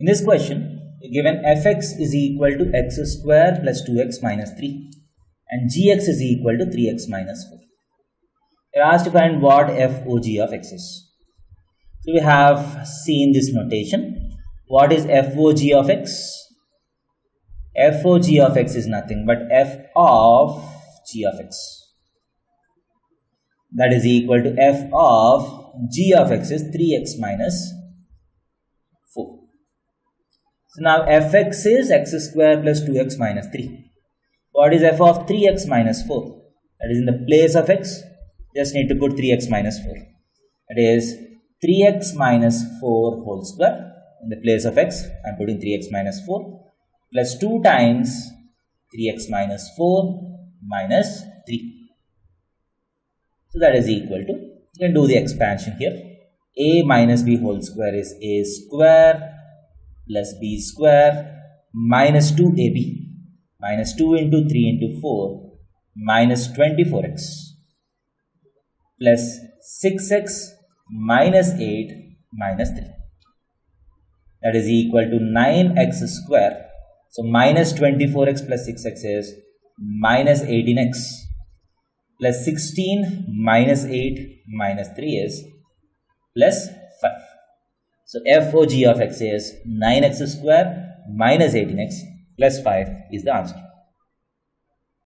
In this question, given fx is equal to x square plus 2x minus 3 and gx is equal to 3x minus 4. We are asked to find what FOG of x is. So we have seen this notation. What is FOG of x? FOG of x is nothing but f of g of x. That is equal to f of g of x is 3x minus 4. So now fx is x square plus 2x minus 3. What is f of 3x minus 4? That is in the place of x, just need to put 3x minus 4. That is 3x minus 4 whole square. In the place of x, I am putting 3x minus 4 plus 2 times 3x minus 4 minus 3. So that is equal to, you can do the expansion here. A minus b whole square is a square plus b square minus 2ab minus 2 into 3 into 4 minus 24x plus 6x minus 8 minus 3. That is equal to 9x square. So minus 24x plus 6x is minus 18x plus 16 minus 8 minus 3 is plus 5. So FOG of x is 9x square minus 18x plus 5 is the answer.